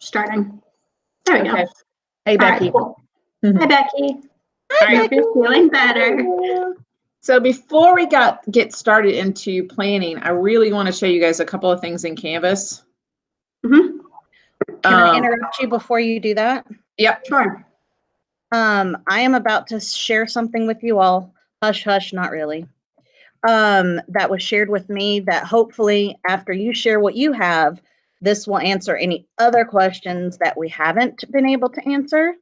starting. There we Okay. go. Hey, Becky. Right, cool. Hi, Becky. Hi, Becky. Feeling better. So before we get started into planning, I really want to show you guys a couple of things in Canvas. Mm-hmm. Can I interrupt you before you do that? Yep. Sure. I am about to share something with you all. Hush, hush, not really. That was shared with me that hopefully after you share what you have, this will answer any other questions that we haven't been able to answer.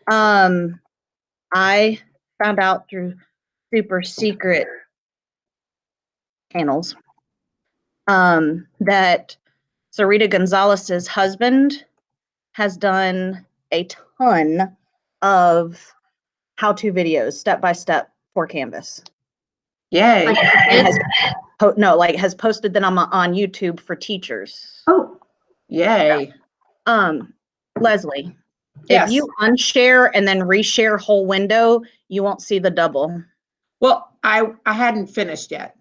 I found out through super secret channels that Sarita Gonzalez's husband has done a ton of how-to videos, step-by-step for Canvas. Yay. And has posted them on YouTube for teachers. Oh. Yay. Leslie, Yes. if you unshare and then reshare whole window, you won't see the double. Well, I hadn't finished yet.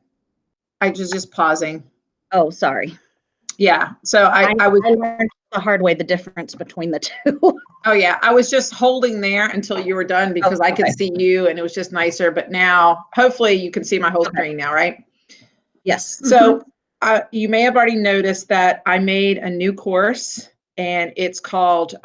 I was just pausing. Oh, sorry. Yeah. So I learned the hard way the difference between the two. Oh yeah, I was just holding there until you were done because I could see you and it was just nicer. But now, hopefully you can see my whole screen now, right? Yes. So you may have already noticed that I made a new course and it's called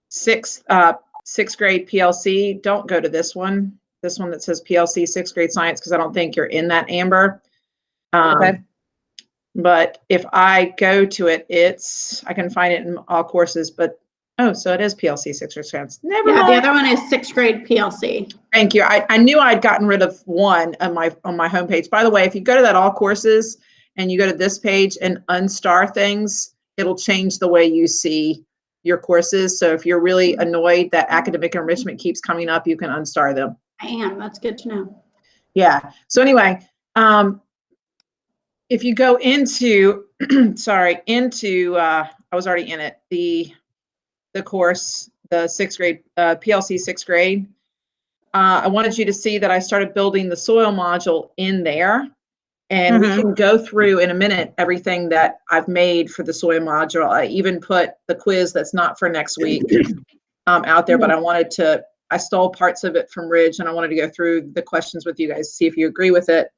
sixth grade PLC. Don't go to this one that says PLC sixth grade science because I don't think you're in that, Amber. Okay. But if I go to it, I can find it in all courses, but so it is PLC sixth grade science. Never mind. The other one is sixth grade PLC. Thank you. I knew I'd gotten rid of one on my homepage. By the way, if you go to that all courses and you go to this page and unstar things, it'll change the way you see your courses. So if you're really annoyed that academic enrichment keeps coming up, you can unstar them. I am. That's good to know. Yeah. So anyway, if you go into, I was already in it, the course, the sixth grade, PLC sixth grade, I wanted you to see that I started building the soil module in there. And we can go through in a minute everything that I've made for the soil module. I even put the quiz that's not for next week out there, but I stole parts of it from Ridge and I wanted to go through the questions with you guys, see if you agree with it.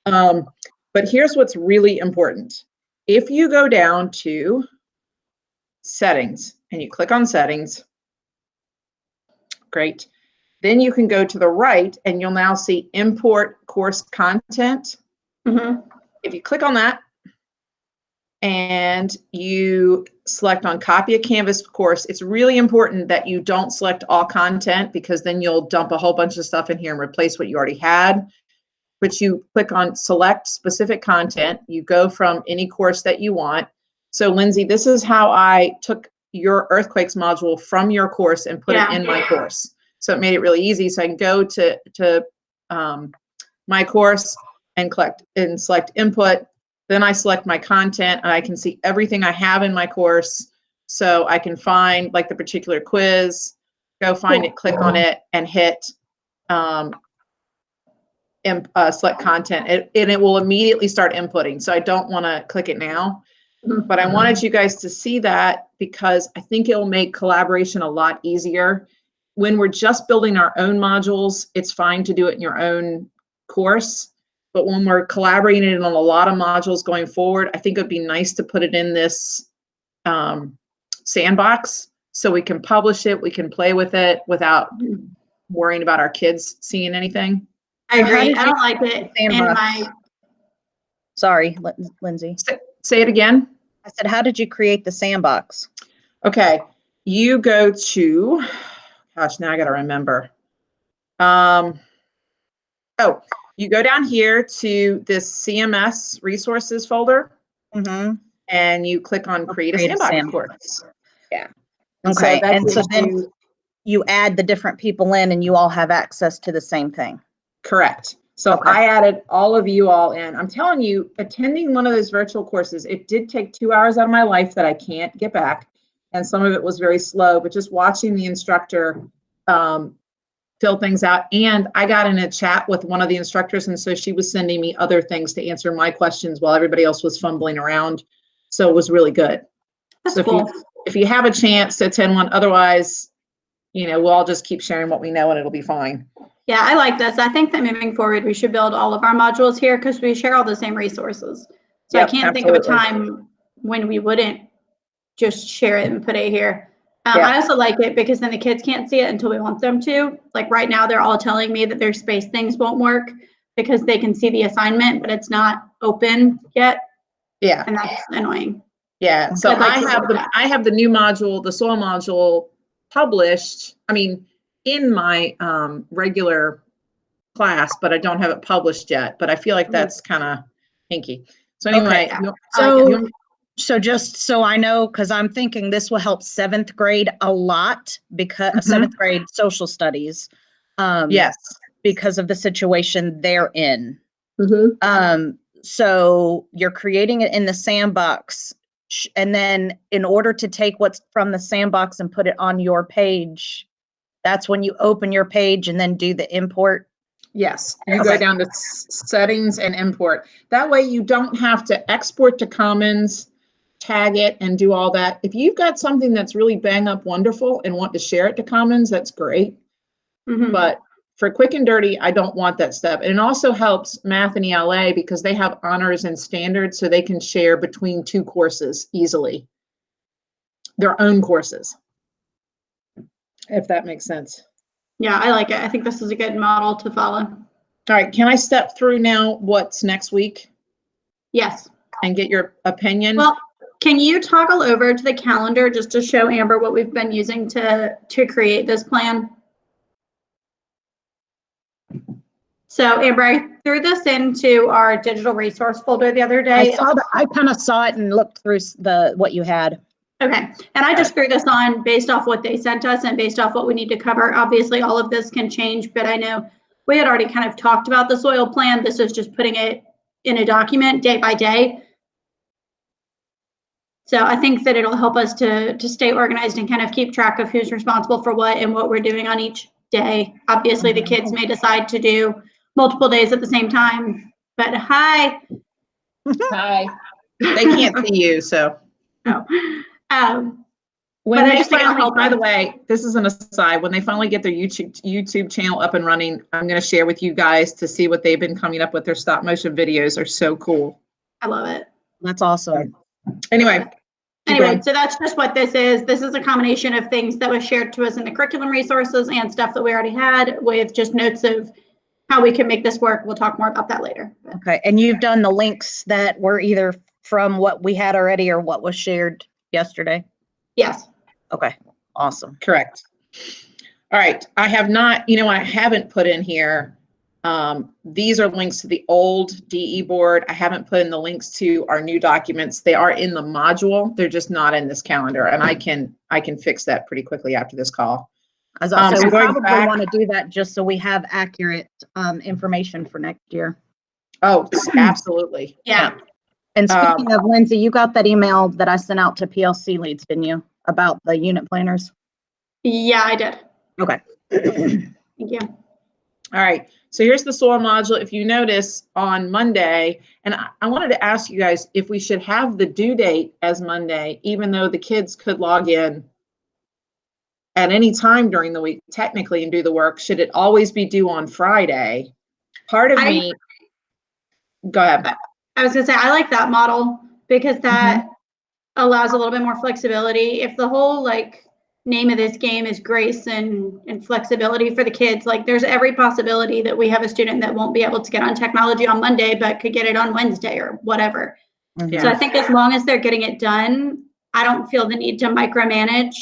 But here's what's really important. If you go down to settings and you click on settings, great. Then you can go to the right and you'll now see import course content. If you click on that and you select on copy a Canvas course, it's really important that you don't select all content because then you'll dump a whole bunch of stuff in here and replace what you already had. But you click on select specific content, you go from any course that you want. So Lindsay, this is how I took your earthquakes module from your course and put it in my course. So it made it really easy. So I can go to my course and select input. Then I select my content and I can see everything I have in my course. So I can find like the particular quiz, go find it, click on it and hit select content, and it will immediately start inputting. So I don't want to click it now, but I wanted you guys to see that because I think it will make collaboration a lot easier. When we're just building our own modules, it's fine to do it in your own course. But when we're collaborating on a lot of modules going forward, I think it would be nice to put it in this sandbox so we can publish it, we can play with it without worrying about our kids seeing anything. I agree. I don't like it. Sorry, Lindsay. Say it again. I said, how did you create the sandbox? Okay, you go to, gosh, now I got to remember. You go down here to this CMS resources folder, and you click on create a sandbox course. Yeah. Okay, and so then you add the different people in and you all have access to the same thing. Correct. So I added all of you all in. I'm telling you, attending one of those virtual courses, it did take 2 hours out of my life that I can't get back. And some of it was very slow, but just watching the instructor fill things out. And I got in a chat with one of the instructors. And so she was sending me other things to answer my questions while everybody else was fumbling around. So it was really good. That's So cool. if you have a chance to attend one, otherwise, we'll all just keep sharing what we know and it'll be fine. Yeah, I like this. I think that moving forward, we should build all of our modules here because we share all the same resources. So Yep, I can't think of a absolutely. time when we wouldn't just share it and put it here. Yeah. I also like it because then the kids can't see it until we want them to. Like right now, they're all telling me that their space things won't work because they can see the assignment, but it's not open yet. Yeah. And that's annoying. Yeah. So I'd like I have the new module, the soil module published. I mean, in my regular class, but I don't have it published yet. But I feel like that's kind of hinky. So anyway, Okay. So just so I know, because I'm thinking this will help 7th grade a lot because 7th grade social studies. Yes. Because of the situation they're in. Mm-hmm. So you're creating it in the sandbox. And then in order to take what's from the sandbox and put it on your page, that's when you open your page and then do the import. Yes, you go down to settings and import. That way you don't have to export to Commons, tag it, and do all that. If you've got something that's really bang up wonderful and want to share it to Commons, that's great. But for quick and dirty, I don't want that stuff. And it also helps math and ELA because they have honors and standards, so they can share between 2 courses easily. Their own courses, if that makes sense. Yeah, I like it. I think this is a good model to follow. All right, can I step through now what's next week? Yes. And get your opinion? Well, can you toggle over to the calendar just to show Amber what we've been using to create this plan? So Amber, I threw this into our digital resource folder the other day. I kind of saw it and looked through what you had. Okay, and I just threw this on based off what they sent us and based off what we need to cover. Obviously, all of this can change, but I know we had already kind of talked about the soil plan. This is just putting it in a document day by day. So I think that it'll help us to stay organized and kind of keep track of who's responsible for what and what we're doing on each day. Obviously, the kids may decide to do multiple days at the same time, but hi. Hi. They can't see you, so. No. When they finally, by the way, this is an aside, when they finally get their YouTube channel up and running, I'm going to share with you guys to see what they've been coming up with. Their stop motion videos are so cool. I love it. That's awesome. Anyway, so that's just what this is. This is a combination of things that was shared to us in the curriculum resources and stuff that we already had with just notes of how we can make this work. We'll talk more about that later. Okay, and you've done the links that were either from what we had already or what was shared yesterday? Yes. Okay, awesome. Correct. All right, I have not, I haven't put in here, these are links to the old DE board. I haven't put in the links to our new documents. They are in the module. They're just not in this calendar, and I can fix that pretty quickly after this call. So we probably want to do that just so we have accurate information for next year. Oh, absolutely. Yeah. And speaking of, Lindsay, you got that email that I sent out to PLC leads, didn't you, about the unit planners? Yeah, I did. Okay. Thank you. All right. So here's the soil module. If you notice on Monday, and I wanted to ask you guys if we should have the due date as Monday, even though the kids could log in at any time during the week, technically, and do the work. Should it always be due on Friday? Part of me, go ahead. I was gonna say, I like that model because that allows a little bit more flexibility. If the whole name of this game is grace and flexibility for the kids, there's every possibility that we have a student that won't be able to get on technology on Monday, but could get it on Wednesday or whatever. Yeah. So I think as long as they're getting it done, I don't feel the need to micromanage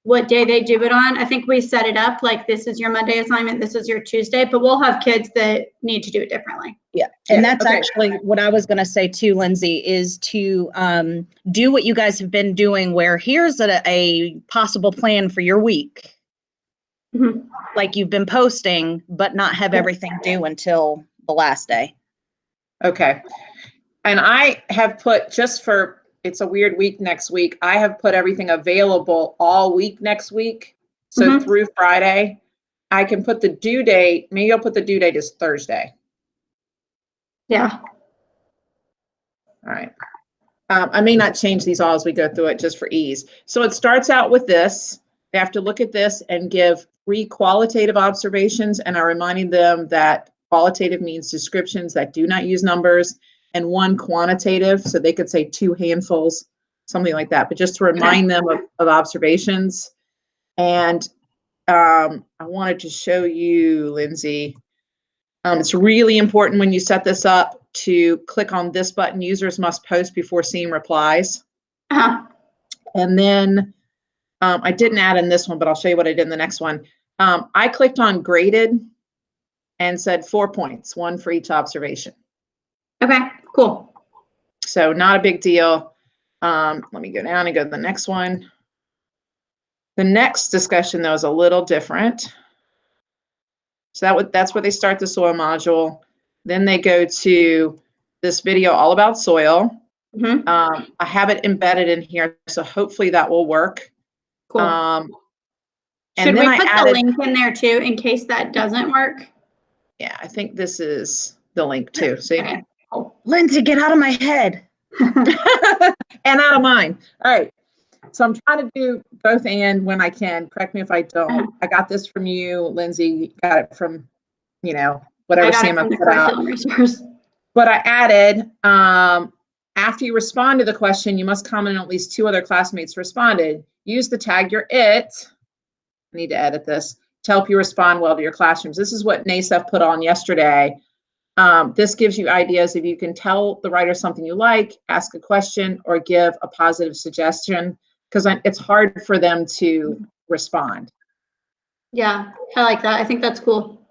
what day they do it on. I think we set it up this is your Monday assignment, this is your Tuesday, but we'll have kids that need to do it differently. Yeah. And that's actually what I was going to say too, Lindsay, is to do what you guys have been doing where here's a possible plan for your week. Like you've been posting, but not have everything due until the last day. Okay. And I have put it's a weird week next week. I have put everything available all week next week. So through Friday, I can put the due date. Maybe I'll put the due date as Thursday. Yeah. All right. I may not change these all as we go through it just for ease. So it starts out with this. They have to look at this and give 3 qualitative observations, and I'm reminding them that qualitative means descriptions that do not use numbers, and 1 quantitative, so they could say 2 handfuls, something like that, but just to remind them of observations. And I wanted to show you, Lindsay, it's really important when you set this up to click on this button, users must post before seeing replies. And then I didn't add in this one, but I'll show you what I did in the next one. I clicked on graded and said 4 points, 1 for each observation. Okay, cool. So not a big deal. Let me go down and go to the next one. The next discussion, though, is a little different. So that's where they start the soil module. Then they go to this video all about soil. I have it embedded in here, so hopefully that will work. Cool. Should we put the link in there too, in case that doesn't work? Yeah, I think this is the link too. See? Okay. Cool. Lindsay, get out of my head. And out of mine. All right. So I'm trying to do both and when I can. Correct me if I don't. I got this from you, Lindsay. Got it from, whatever CMF put out. Resource. But I added, after you respond to the question, you must comment on at least 2 other classmates responded. Use the tag you're it. I need to edit this to help you respond well to your classrooms. This is what NASEF put on yesterday. This gives you ideas if you can tell the writer something you like, ask a question, or give a positive suggestion, because it's hard for them to respond. Yeah, I like that. I think that's cool.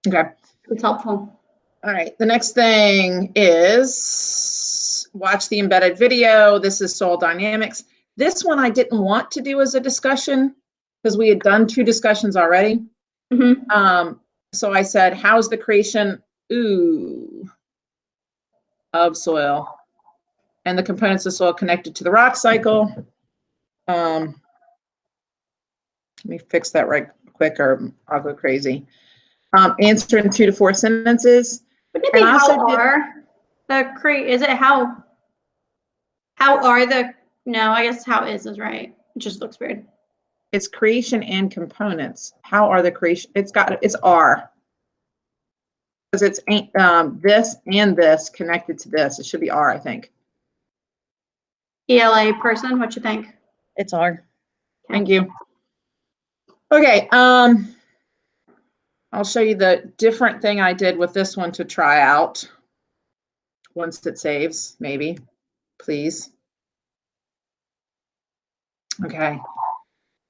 Okay. It's helpful. All right. The next thing is watch the embedded video. This is soil dynamics. This one I didn't want to do as a discussion because we had done 2 discussions already. So I said, how's the creation of soil and the components of soil connected to the rock cycle? Let me fix that right quick or I'll go crazy. Answer in 2 to 4 sentences. Wouldn't it be how are the no, I guess how is right. It just looks weird. It's creation and components. How are the creation? It's are. Because it's this and this connected to this. It should be are, I think. ELA person, what you think? It's R. Thank you. Okay, I'll show you the different thing I did with this one to try out. Once it saves, maybe, please. Okay.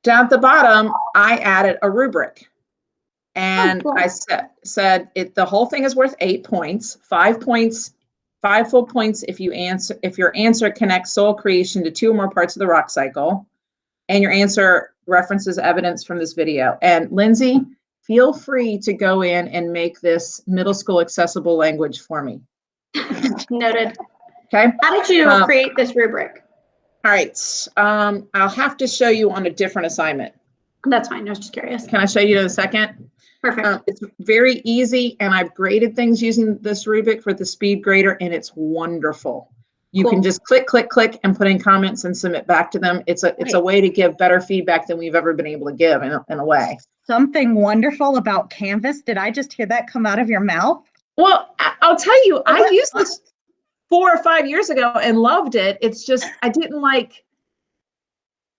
Down at the bottom, I added a rubric. And cool. I said the whole thing is worth 8 points, 5 points, 5 full points if your answer connects soil creation to 2 or more parts of the rock cycle, and your answer references evidence from this video. And Lindsay, feel free to go in and make this middle school accessible language for me. Noted. Okay. How did you create this rubric? All right. I'll have to show you on a different assignment. That's fine. I was just curious. Can I show you in a second? Perfect. It's very easy, and I've graded things using this rubric for the speed grader, and it's wonderful. You can just click, click, click, and put in comments and submit back to them. It's a way to give better feedback than we've ever been able to give in a way. Something wonderful about Canvas. Did I just hear that come out of your mouth? Well, I'll tell you, I used this 4 or 5 years ago and loved it. It's just I didn't like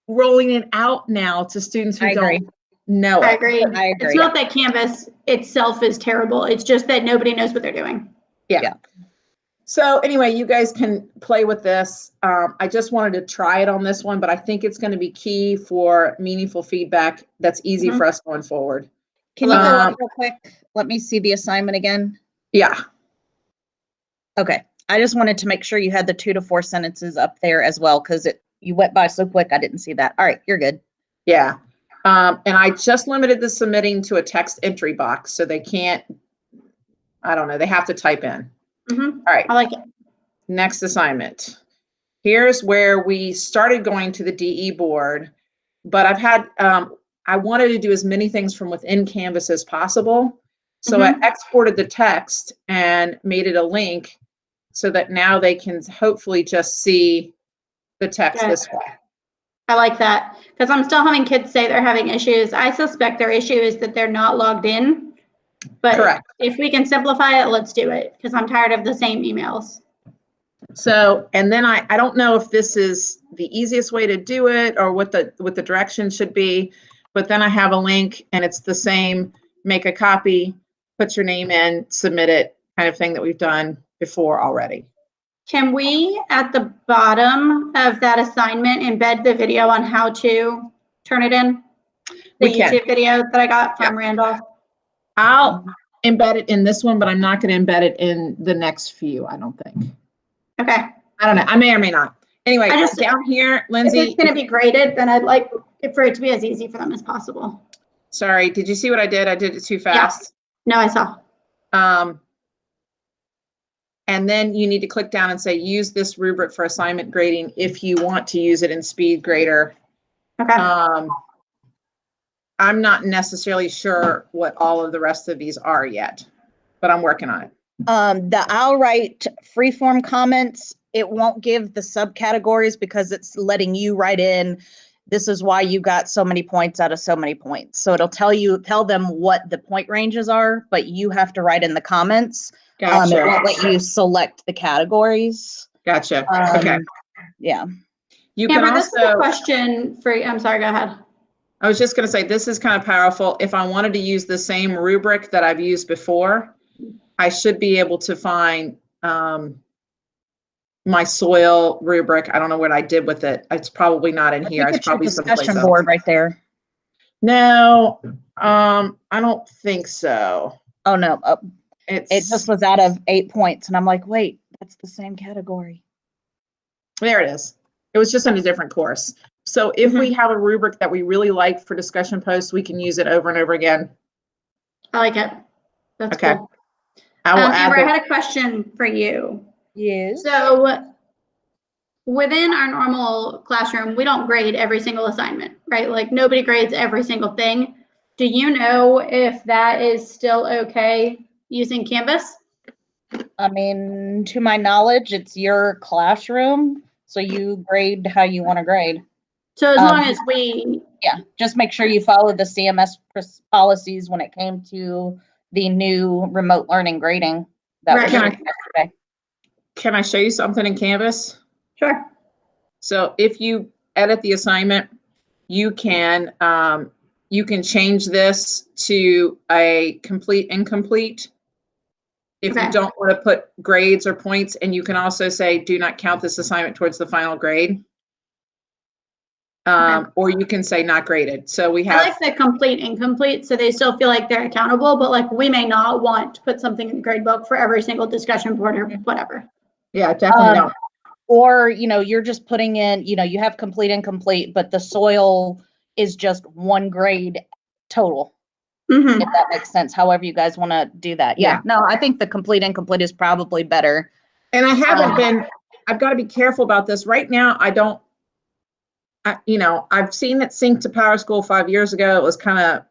rolling it out now to students who don't know it. I agree. It's not that Canvas itself is terrible. It's just that nobody knows what they're doing. Yeah. So anyway, you guys can play with this. I just wanted to try it on this one, but I think it's going to be key for meaningful feedback that's easy for us going forward. Can you go up real quick? Let me see the assignment again. Yeah. Okay. I just wanted to make sure you had the 2 to 4 sentences up there as well, because you went by so quick. I didn't see that. All right. You're good. Yeah. And I just limited the submitting to a text entry box, so they can't, I don't know, they have to type in. All right. I like it. Next assignment. Here's where we started going to the DE board, but I've had, I wanted to do as many things from within Canvas as possible. So I exported the text and made it a link so that now they can hopefully just see the text Okay. this way. I like that because I'm still having kids say they're having issues. I suspect their issue is that they're not logged in. But Correct. if we can simplify it, let's do it because I'm tired of the same emails. So, and then I don't know if this is the easiest way to do it or what the direction should be, but then I have a link and it's the same, make a copy, put your name in, submit it kind of thing that we've done before already. Can we, at the bottom of that assignment, embed the video on how to turn it in? The We can. YouTube video that I got from Randolph. I'll embed it in this one, but I'm not going to embed it in the next few, I don't think. Okay. I don't know. I may or may not. Anyway, I just- down here, If Lindsay. it's going to be graded, then I'd like for it to be as easy for them as possible. Sorry, did you see what I did? I did it too fast. No, I saw. And then you need to click down and say, use this rubric for assignment grading if you want to use it in Speed Grader. Okay. I'm not necessarily sure what all of the rest of these are yet, but I'm working on it. The I'll write freeform comments. It won't give the subcategories because it's letting you write in, this is why you got so many points out of so many points. So it'll tell them what the point ranges are, but you have to write in the comments. Gotcha. It won't let you select the categories. Gotcha. Okay. Yeah. You Amber, can this is a also, question for you. I'm sorry, go ahead. I was just going to say, this is kind of powerful. If I wanted to use the same rubric that I've used before, I should be able to find my soil rubric. I don't know what I did with it. It's probably not in here. It's probably someplace discussion else. board right there. No, I don't think so. Oh no, it It's just was out of 8 points, and I'm like, wait, that's the same category. there. It is. It was just in a different course. So if we have a rubric that we really like for discussion posts, we can use it over and over again. I like it. That's Okay. cool. I will add Amber, I the, had a question for you. Yes. So within our normal classroom, we don't grade every single assignment, right? Like nobody grades every single thing. Do you know if that is still okay using Canvas? I mean, to my knowledge, it's your classroom, so you grade how you want to grade. So as long as we, Yeah, just make sure you follow the CMS policies when it came to the new remote learning grading that was Right. shared yesterday. can I show you something in Canvas? sure. So if you edit the assignment, you can change this to a complete incomplete. If Okay. you don't want to put grades or points, and you can also say, do not count this assignment towards the final grade. Or you can say not graded. So we I have, like the complete incomplete, so they still feel like they're accountable, but like we may not want to put something in the grade book for every single discussion board or whatever. yeah, definitely don't. Or, you're just putting in, you have complete incomplete, but the soil is just one grade total. Mhm. If that makes sense, however you guys want to do that. Yeah, no, I think the complete incomplete is probably better. And I haven't been, I've got to be careful about this. Right now, I've seen it sync to PowerSchool 5 years ago. It was kind of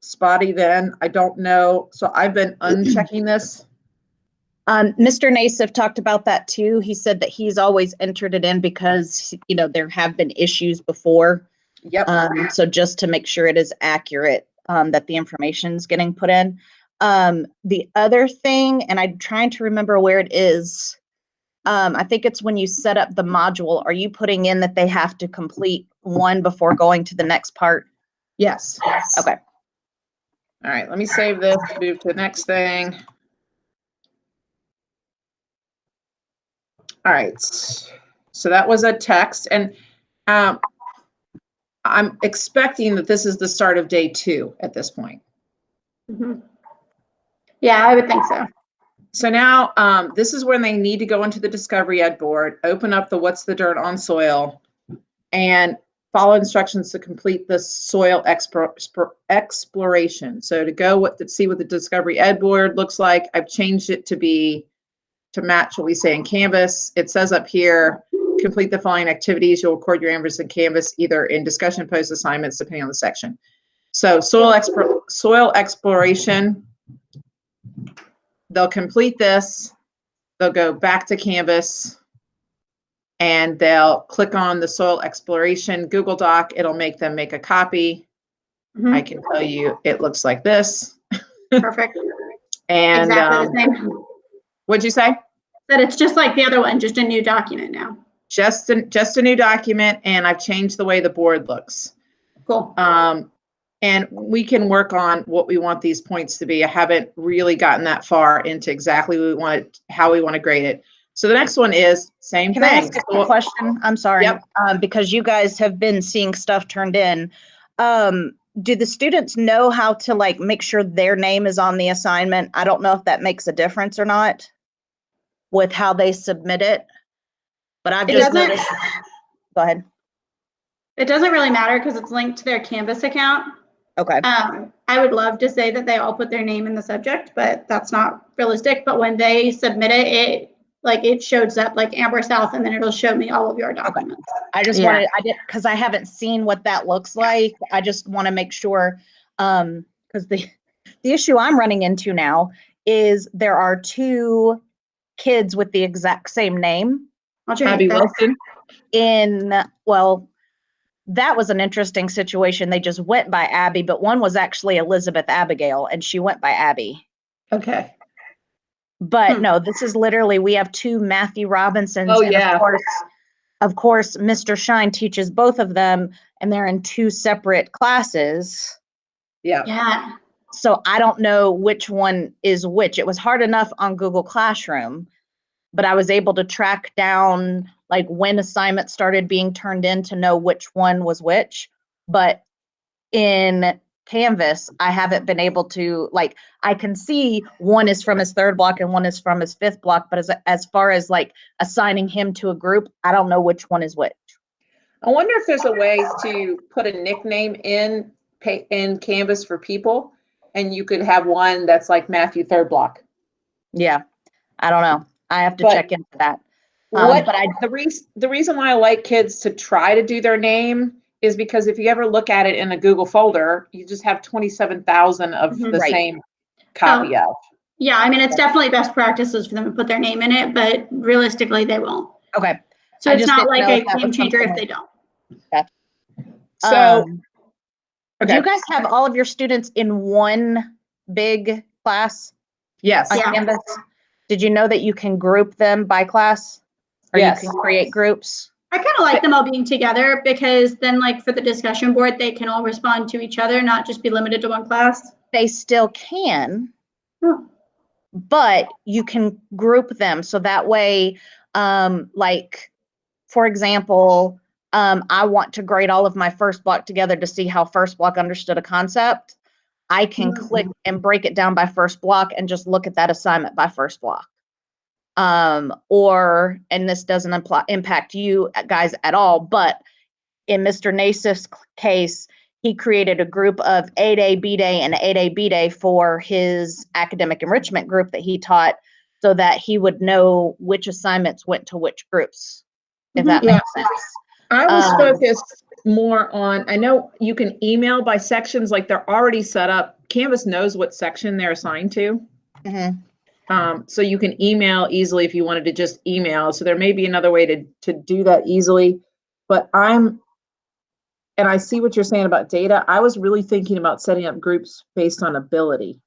spotty then. I don't know. So I've been unchecking this. Mr. Nassif talked about that too. He said that he's always entered it in because, there have been issues before. Yep. So just to make sure it is accurate, that the information is getting put in. The other thing, and I'm trying to remember where it is. I think it's when you set up the module, are you putting in that they have to complete one before going to the next part? Yes. Okay. All right. Let me save this, move to the next thing. All right. So that was a text. And I'm expecting that this is the start of day 2 at this point. Mhm. Yeah, I would think so. So now this is when they need to go into the Discovery Ed board, open up the What's the Dirt on Soil, and follow instructions to complete the soil exploration. So to go see what the Discovery Ed board looks like, I've changed it to match what we say in Canvas. It says up here, complete the following activities. You'll record your answers in Canvas, either in discussion post assignments, depending on the section. So soil exploration, they'll complete this. they'll go back to Canvas and they'll click on the soil exploration Google Doc. It'll make them make a copy. Mhm. I can tell you it looks like this. Perfect. And Exactly the same. what'd you say? That it's just like the other one, just a new document now. Just a new document, and I've changed the way the board looks. Cool. And we can work on what we want these points to be. I haven't really gotten that far into exactly how we want to grade it. So the next one is same Can I thing. ask a quick question? I'm sorry. Yep. Because you guys have been seeing stuff turned in. Do the students know how to like make sure their name is on the assignment? I don't know if that makes a difference or not with how they submit it, but I've It just doesn't. noticed. Go ahead. It doesn't really matter because it's linked to their Canvas account. Okay. I would love to say that they all put their name in the subject, but that's not realistic. But when they submit it, it shows up like Amber South, and then it'll show me all of your documents. I just wanted, because I haven't seen what that looks like. I just want to make sure, because the issue I'm running into now is there are 2 kids with the exact same name Abby Wilson. that was an interesting situation. They just went by Abby, but one was actually Elizabeth Abigail, and she went by Abby. Okay. But no, this is literally, we have 2 Matthew Robinsons. Oh, and yeah. Of course, Mr. Shine teaches both of them, and they're in 2 separate classes. Yeah. Yeah. So I don't know which one is which. It was hard enough on Google Classroom, but I was able to track down like when assignments started being turned in to know which one was which. But in Canvas, I haven't been able to, like, I can see one is from his 3rd block and one is from his 5th block, but as far as like assigning him to a group, I don't know which one is which. I wonder if there's a way to put a nickname in Canvas for people, and you could have one that's like Matthew 3rd block. Yeah, I don't know. I have to check into that. The reason why I like kids to try to do their name is because if you ever look at it in a Google folder, you just have 27,000 of the same copy of. Yeah, I mean, it's definitely best practices for them to put their name in it, but realistically, they won't. Okay. So it's not like a game changer if they don't. So, do you guys have all of your students in one big class? Yes. On Canvas? Did you know that you can group them by class? Or you can create groups? I kind of like them all being together because then like for the discussion board, they can all respond to each other, not just be limited to one class. They still can, but you can group them. So that way, like, for example, I want to grade all of my 1st block together to see how 1st block understood a concept. I can click and break it down by 1st block and just look at that assignment by 1st block. And this doesn't impact you guys at all, but in Mr. Nassif's case, he created a group of 8A, B-Day, and 8A, B-Day for his academic enrichment group that he taught so that he would know which assignments went to which groups, if that makes sense. I was focused more on, I know you can email by sections, like they're already set up. Canvas knows what section they're assigned to. So you can email easily if you wanted to just email. So there may be another way to do that easily. But and I see what you're saying about data. I was really thinking about setting up groups based on ability.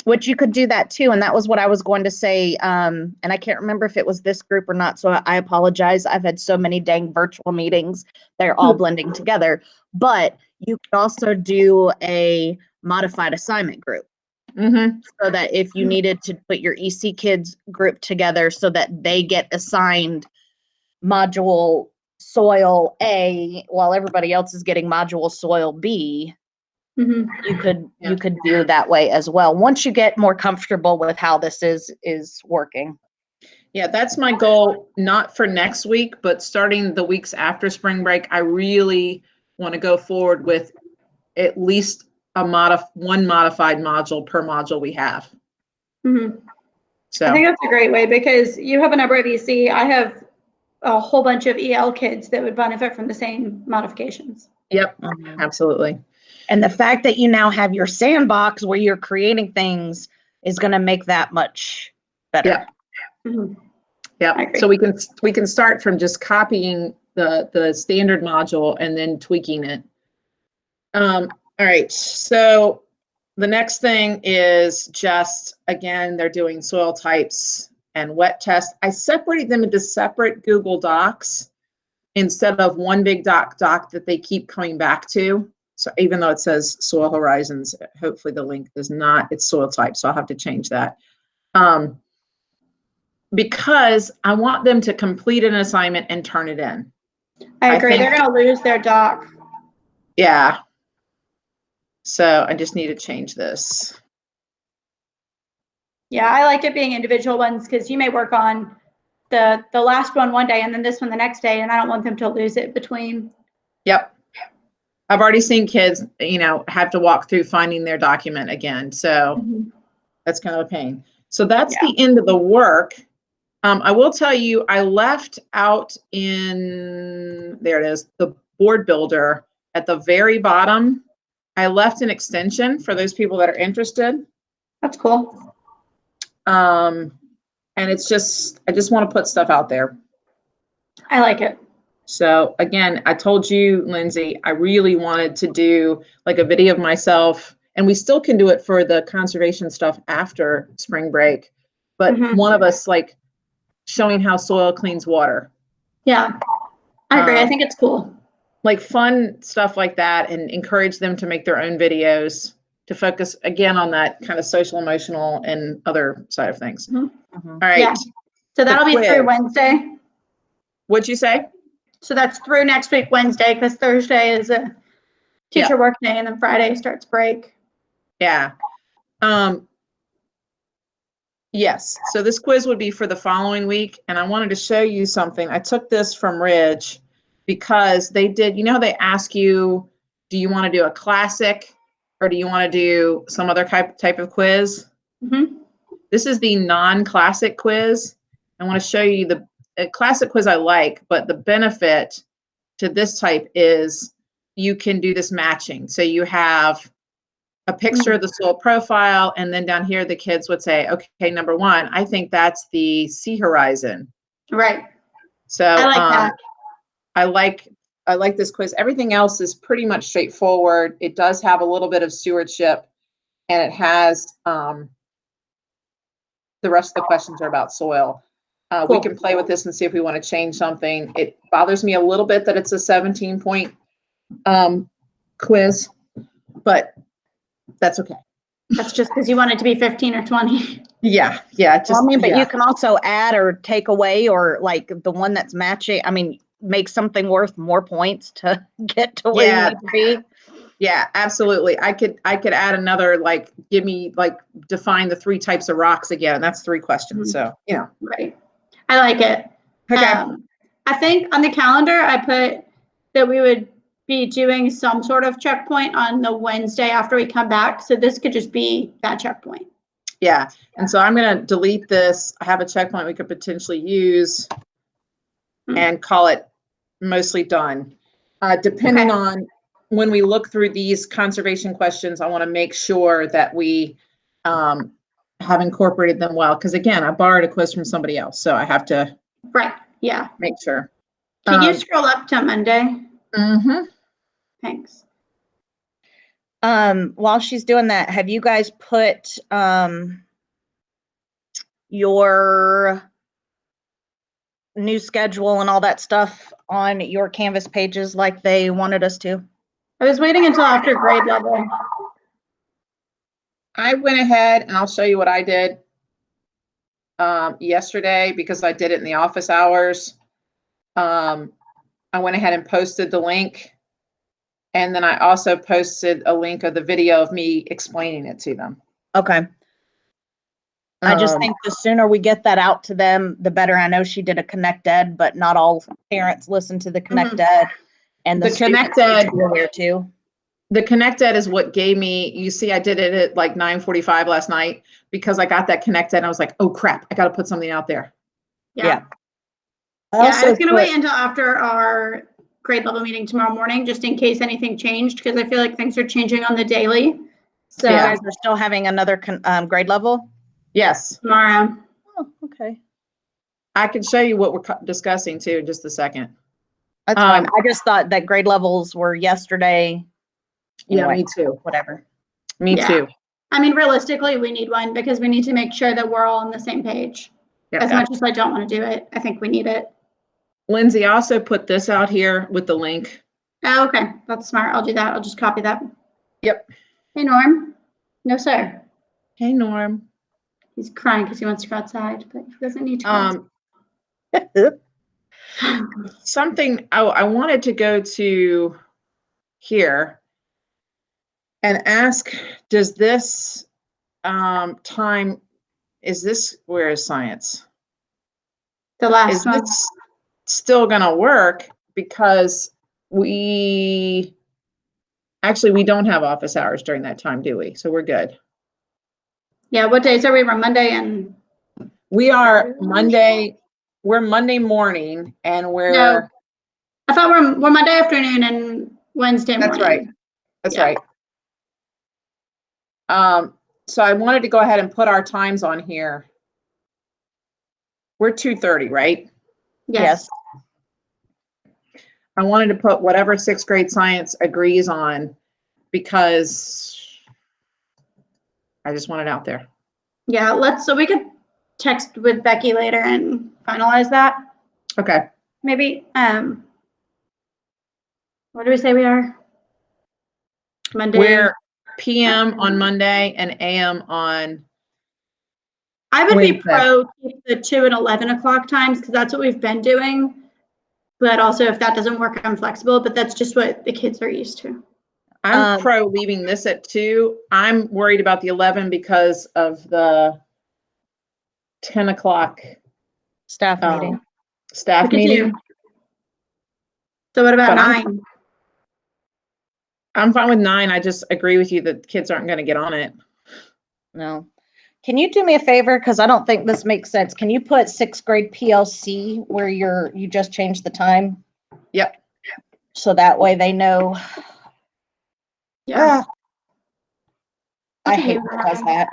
Which you could do that too. And that was what I was going to say. And I can't remember if it was this group or not. So I apologize. I've had so many dang virtual meetings. They're all blending together. But you could also do a modified assignment group. So that if you needed to put your EC kids group together so that they get assigned module soil A while everybody else is getting module soil B, you could do it that way as well once you get more comfortable with how this is working. Yeah, that's my goal, not for next week, but starting the weeks after spring break. I really want to go forward with at least one modified module per module we have. So I think that's a great way because you have a number of EC. I have a whole bunch of EL kids that would benefit from the same modifications. Yep, absolutely. And the fact that you now have your sandbox where you're creating things is going to make that much better. Mhm. I Yeah, agree. so we can start from just copying the standard module and then tweaking it. All right, so the next thing is just, again, they're doing soil types and wet tests. I separated them into separate Google Docs instead of one big doc that they keep coming back to. So even though it says soil horizons, hopefully the link does not, it's soil type, so I'll have to change that. Because I want them to complete an assignment and turn it in. I agree. think- They're going to lose their doc. Yeah. So I just need to change this. Yeah, I like it being individual ones because you may work on the last one day and then this one the next day, and I don't want them to lose it between. Yep. I've already seen kids, have to walk through finding their document again. So that's kind of a pain. So that's the end of the work. I will tell you, I left out there it is, the board builder at the very bottom. I left an extension for those people that are interested. That's cool. And it's just, I just want to put stuff out there. I like it. So again, I told you, Lindsay, I really wanted to do like a video of myself, and we still can do it for the conservation stuff after spring break, but one of us like showing how soil cleans water. Yeah, I agree. I think it's cool. Like fun stuff like that, and encourage them to make their own videos to focus again on that kind of social, emotional, and other side of things. All right. Yeah. So that'll be through Wednesday. What'd you say? So that's through next week, Wednesday, because Thursday is a teacher work day, and then Friday starts break. Yeah. Yes. So this quiz would be for the following week, and I wanted to show you something. I took this from Ridge because they did, they ask you, do you want to do a classic or do you want to do some other type of quiz? This is the non-classic quiz. I want to show you the classic quiz I like, but the benefit to this type is you can do this matching. So you have a picture of the soil profile, and then down here the kids would say, okay, number one, I think that's the sea horizon. Right. So I like that. I like this quiz. Everything else is pretty much straightforward. It does have a little bit of stewardship, and it has the rest of the questions are about soil. We can play with this and see if we want to change something. It bothers me a little bit that it's a 17-point quiz, but that's okay. That's just because you want it to be 15 or 20. Yeah. But you can also add or take away, or like the one that's matching. I mean, make something worth more points to get to where you need to be. Yeah, absolutely. I could add another, like, give me, like, define the 3 types of rocks again. And that's 3 questions. So, Right. I like it. Okay. I think on the calendar, I put that we would be doing some sort of checkpoint on the Wednesday after we come back. So this could just be that checkpoint. Yeah. And so I'm going to delete this. I have a checkpoint we could potentially use and call it mostly done. Depending on when we look through these conservation questions, I want to make sure that we have incorporated them well. Because again, I borrowed a quiz from somebody else, so I have to make sure. Can you scroll up to Monday? Thanks. While she's doing that, have you guys put your new schedule and all that stuff on your Canvas pages like they wanted us to? I was waiting until after grade level. I went ahead and I'll show you what I did yesterday because I did it in the office hours. I went ahead and posted the link. And then I also posted a link of the video of me explaining it to them. Okay. I just think the sooner we get that out to them, the better. I know she did a Connect Ed, but not all parents listen to the Connect Ed. And the Connect Ed there too. The Connect Ed is what gave me, you see, I did it at like 9:45 last night because I got that Connect Ed and I was like, oh crap, I got to put something out there. Yeah. I was going to wait until after our grade level meeting tomorrow morning, just in case anything changed, because I feel like things are changing on the daily. So you guys are still having another grade level? Yes. Tomorrow. Oh, okay. I can show you what we're discussing too in just a second. That's fine. I just thought that grade levels were yesterday. Yeah, Anyway, me too. whatever. Me Yeah. too. I mean, realistically, we need one because we need to make sure that we're all on the same page. Yep. As much as I don't want to do it, I think we need it. Lindsay, I also put this out here with the link. Oh, okay. That's smart. I'll do that. I'll just copy that. Yep. Hey, Norm. No, sir. Hey, Norm. He's crying because he wants to go outside, but he doesn't need to go Something I wanted to go to here and ask, does this time, where is science? The last Is one. this still gonna work? Because we don't have office hours during that time, do we? So we're good. Yeah, what days are we? We're Monday and We are Monday, we're Monday morning and no. I thought we're Monday afternoon and Wednesday morning. That's right. That's Yeah. right. So I wanted to go ahead and put our times on here. We're 2:30, right? Yes. I wanted to put whatever sixth grade science agrees on because I just want it out there. Yeah, so we could text with Becky later and finalize that. Okay. Maybe. What do we say we are? Monday. We're PM on Monday and AM on I would Wednesday. be pro the 2 and 11 o'clock times because that's what we've been doing. But also, if that doesn't work, I'm flexible. But that's just what the kids are used to. I'm pro leaving this at 2. I'm worried about the 11 because of the 10 o'clock Staff meeting. Staff meeting. So what about But 9? I'm fine with 9. I just agree with you that kids aren't going to get on it. No. Can you do me a favor? Because I don't think this makes sense. Can you put sixth grade PLC where you just changed the time? Yep. So that way they know. Yeah. I hate when it does that.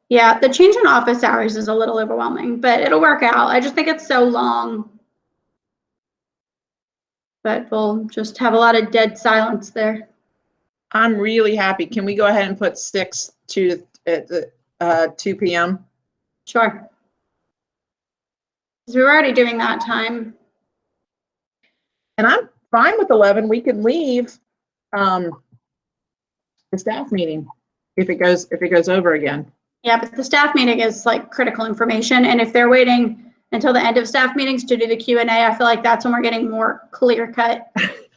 Yeah, the change in office hours is a little overwhelming, but it'll work out. I just think it's so long. But we'll just have a lot of dead silence there. I'm really happy. Can we go ahead and put 6 to 2 p.m.? Sure. Because we're already doing that time. And I'm fine with 11. We can leave the staff meeting if it goes over again. Yeah, but the staff meeting is like critical information. And if they're waiting until the end of staff meetings to do the Q&A, I feel like that's when we're getting more clear cut.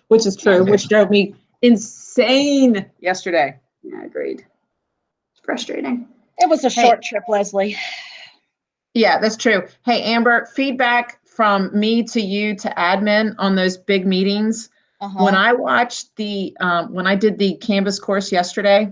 Which is true, which drove me insane yesterday. Yeah, agreed. It's frustrating. It was a short trip, Leslie. Yeah, that's true. Hey, Amber, feedback from me to you to admin on those big meetings. When I watched when I did the Canvas course yesterday,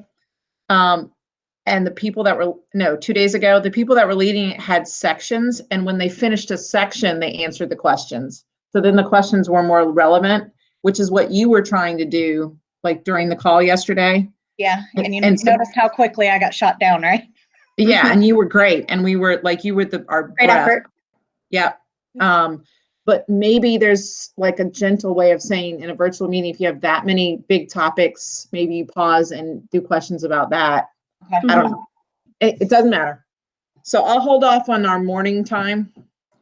and the people that were, 2 days ago, the people that were leading it had sections. And when they finished a section, they answered the questions. So then the questions were more relevant, which is what you were trying to do, like during the call yesterday. Yeah. And you noticed how quickly I got shot down, right? Yeah. And you were great. And we were like, you were our Great breath. effort. Yeah. But maybe there's like a gentle way of saying in a virtual meeting, if you have that many big topics, maybe you pause and do questions about that. Okay. I don't know. It doesn't matter. So I'll hold off on our morning time.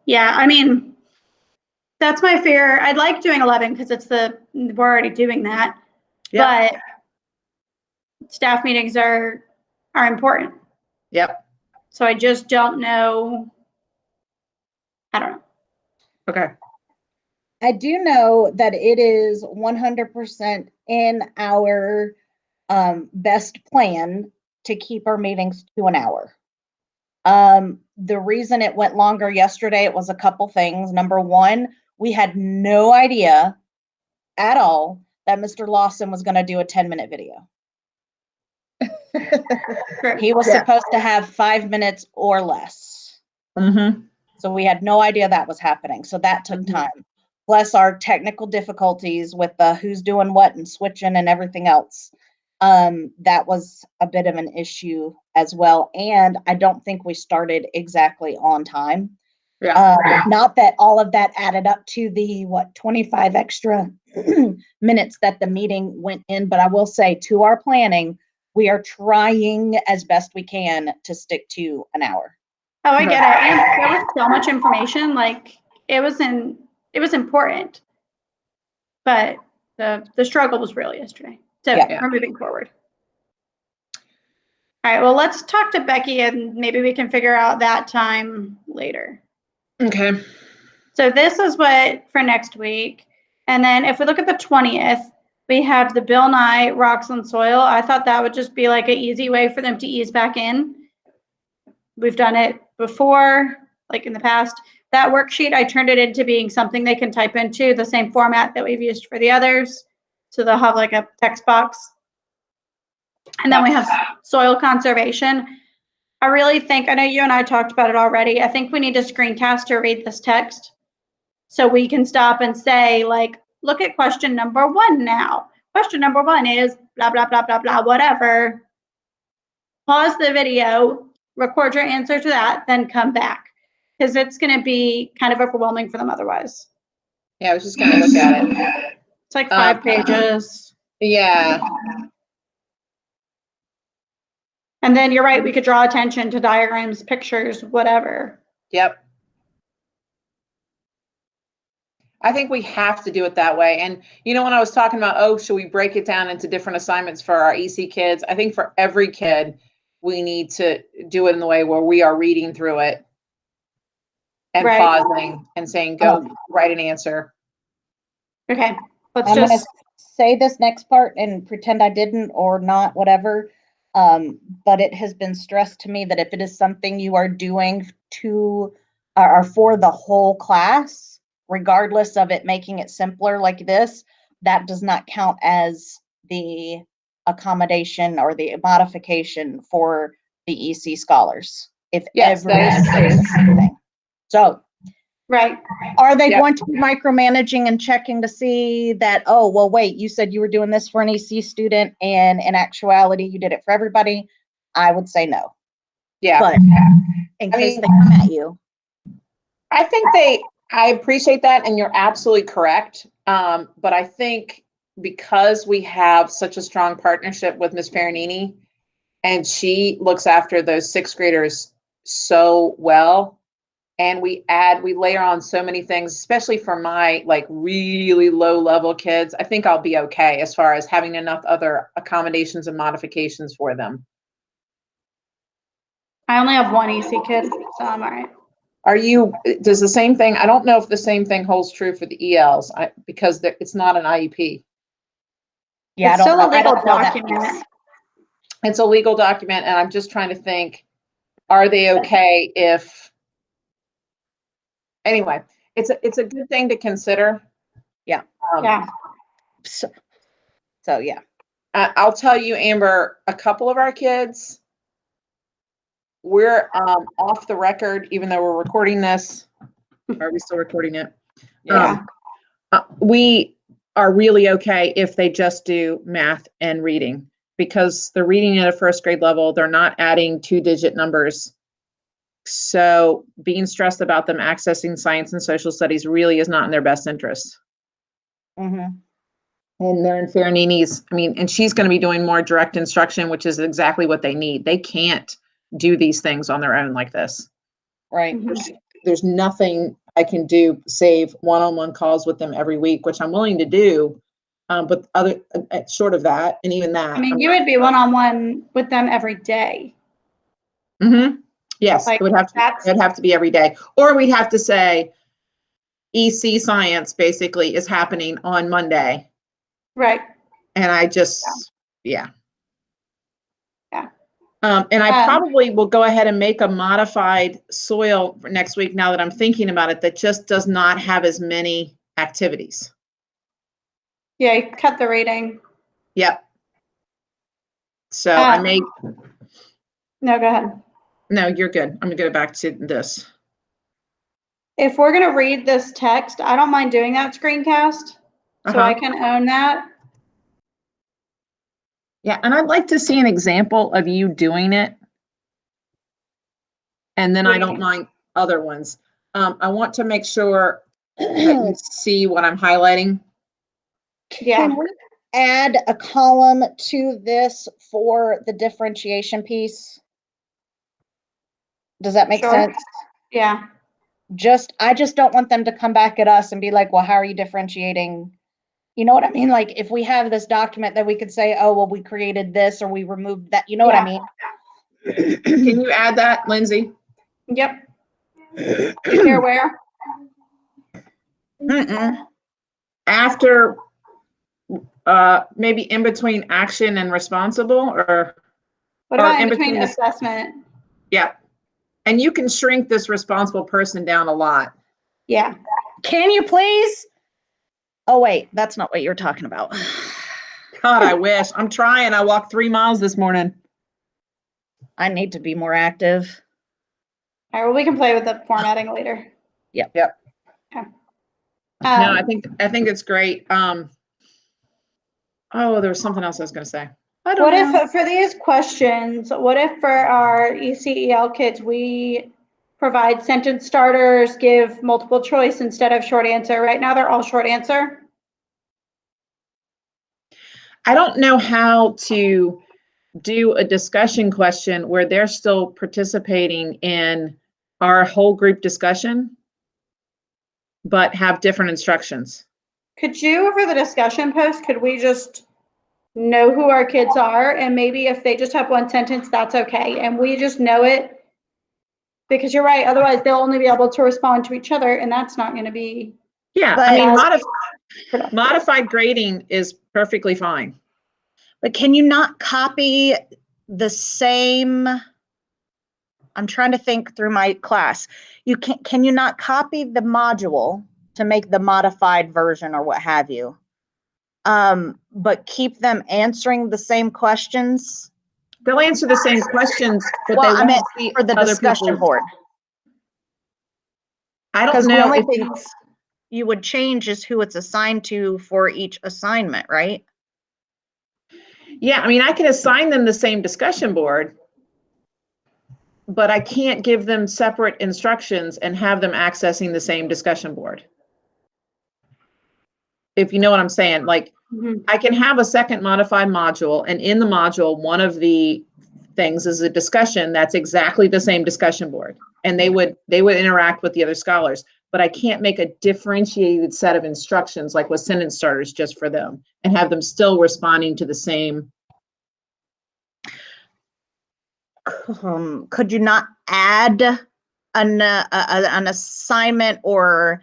Yeah, I mean, that's my fear. I'd like doing 11 because we're already doing that. Yep. But staff meetings are important. Yep. So I just don't know. I don't know. Okay. I do know that it is 100% in our best plan to keep our meetings to an hour. The reason it went longer yesterday, it was a couple things. Number one, we had no idea at all that Mr. Lawson was going to do a 10-minute video. He was supposed to have 5 minutes or less. Mm-hmm. So we had no idea that was happening. So that took time. Plus our technical difficulties with the who's doing what and switching and everything else. That was a bit of an issue as well. And I don't think we started exactly on time. Yeah. Not that all of that added up to the 25 extra minutes that the meeting went in, but I will say, to our planning, we are trying as best we can to stick to an hour. Oh, I get it. And there was so much information, like it was important, but the struggle was real yesterday. So we're moving forward. All right, well, let's talk to Becky and maybe we can figure out that time later. Okay. So this is what for next week. And then if we look at the 20th, we have the Bill Nye Rocks and Soil. I thought that would just be like an easy way for them to ease back in. We've done it before, like in the past. That worksheet, I turned it into being something they can type into, the same format that we've used for the others. So they'll have like a text box. And then we have soil conservation. I really think, I know you and I talked about it already, I think we need a screencast to read this text so we can stop and say, like, look at question number 1 now. Question number 1 is blah, blah, blah, blah, blah, whatever. Pause the video, record your answer to that, then come back. Because it's going to be kind of overwhelming for them otherwise. Yeah, I was just going to look at it. It's like 5 pages. Yeah. And then you're right, we could draw attention to diagrams, pictures, whatever. Yep. I think we have to do it that way. And, you know, when I was talking about, oh, should we break it down into different assignments for our EC kids? I think for every kid, we need to do it in the way where we are reading through it and pausing and saying, go write an answer. Okay, let's I'm just gonna say this next part and pretend I didn't or not, whatever. But it has been stressed to me that if it is something you are doing to or for the whole class, regardless of it making it simpler like this, that does not count as the accommodation or the modification for the EC scholars. If everything. So right. are they going to be micromanaging and checking to see that, oh, well, wait, you said you were doing this for an EC student and in actuality you did it for everybody? I would say no. Yeah. But in case they come at you. I think I appreciate that, and you're absolutely correct. But I think because we have such a strong partnership with Ms. Farinini, and she looks after those 6th graders so well, and we layer on so many things, especially for my like really low level kids, I think I'll be okay as far as having enough other accommodations and modifications for them. I only have 1 EC kid, so I'm all right. Does the same thing, I don't know if the same thing holds true for the ELs because it's not an IEP. Yeah, it's still a legal document. It's a legal document, and I'm just trying to think, are they okay if, anyway, it's a good thing to consider. Yeah. Yeah. So yeah. I'll tell you, Amber, a couple of our kids, we're off the record, even though we're recording this. Are we still recording it? Yeah. We are really okay if they just do math and reading, because they're reading at a 1st grade level. They're not adding 2-digit numbers. So being stressed about them accessing science and social studies really is not in their best interest. Mm-hmm. And they're in Farinini's, and she's going to be doing more direct instruction, which is exactly what they need. They can't do these things on their own like this. Right. Mm-hmm. There's nothing I can do save one-on-one calls with them every week, which I'm willing to do. But short of that, and even that. You would be one-on-one with them every day. Mm-hmm. Yes, like, it'd have to be every day. Or we'd have to say EC science basically is happening on Monday. Right. And I just, Yeah. And I probably will go ahead and make a modified soil for next week, now that I'm thinking about it, that just does not have as many activities. Yeah, you cut the reading. Yep. So I may. No, go ahead. No, you're good. I'm going to go back to this. If we're going to read this text, I don't mind doing that screencast. So I can own that. Yeah, and I'd like to see an example of you doing it. And then I don't mind other ones. I want to make sure that you see what I'm highlighting. Yeah. Can we add a column to this for the differentiation piece? Does that make Sure. sense? Yeah. I just don't want them to come back at us and be like, well, how are you differentiating? You know what I mean? Like if we have this document that we could say, oh, well, we created this or we removed that, you know what I mean? Can you add that, Lindsay? Yep. You care where? After, maybe in between action and responsible, or What or about in in between between this- assessment? yeah. And you can shrink this responsible person down a lot. Yeah. Can you please? Oh, wait, that's not what you were talking about. God, I wish. I'm trying. I walked 3 miles this morning. I need to be more active. All right, well, we can play with the formatting later. Yep. Okay. No, I think it's great. Oh, there was something else I was going to say. I don't What know. if for these questions, what if for our ECEL kids, we provide sentence starters, give multiple choice instead of short answer? Right now, they're all short answer. I don't know how to do a discussion question where they're still participating in our whole group discussion, but have different instructions. Could you, for the discussion post, could we just know who our kids are, and maybe if they just have one sentence, that's okay, and we just know it, because you're right, otherwise they'll only be able to respond to each other, and that's not going to be. Yeah, But- I mean, productive. modified grading is perfectly fine. But can you not copy the same? I'm trying to think through my class. Can you not copy the module to make the modified version or what have you? But keep them answering the same questions? They'll answer the same questions, but Well, they I won't meant see for the other discussion people. board. I don't Because the know only if things you would change is who it's assigned to for each assignment, right? yeah, I mean, I can assign them the same discussion board, but I can't give them separate instructions and have them accessing the same discussion board. If you know what I'm saying, like I can have a second modified module, and in the module, one of the things is a discussion that's exactly the same discussion board, and they would interact with the other scholars, but I can't make a differentiated set of instructions like with sentence starters just for them and have them still responding to the same. Could you not add an assignment or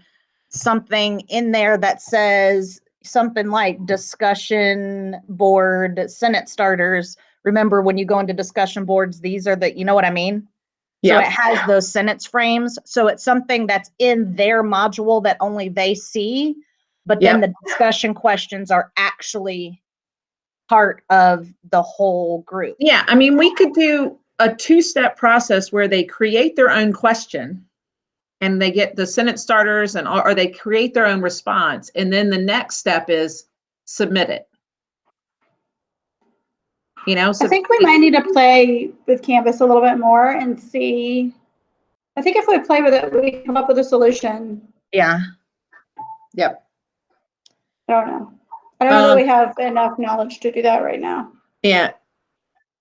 something in there that says something like discussion board, sentence starters? Remember, when you go into discussion boards, these are the, you know what I mean? So it has those sentence frames. So it's something that's in their module that only they see, but then the discussion questions are actually part of the whole group. Yeah, I mean, we could do a 2-step process where they create their own question and they get the sentence starters or they create their own response. And then the next step is submit it. You know, so I think we might need to play with Canvas a little bit more and see. I think if we play with it, we come up with a solution. Yeah. Yep. I don't know. I don't know that we have enough knowledge to do that right now. Yeah,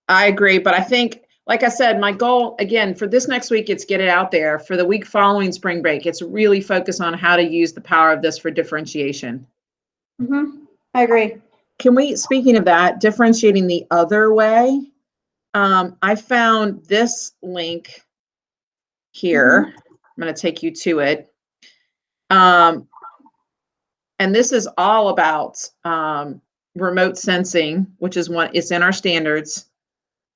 I agree. But I think, like I said, my goal, again, for this next week, it's get it out there. For the week following spring break, it's really focus on how to use the power of this for differentiation. I agree. Can we, speaking of that, differentiating the other way, I found this link here. I'm going to take you to it. And this is all about remote sensing, which is it's in our standards,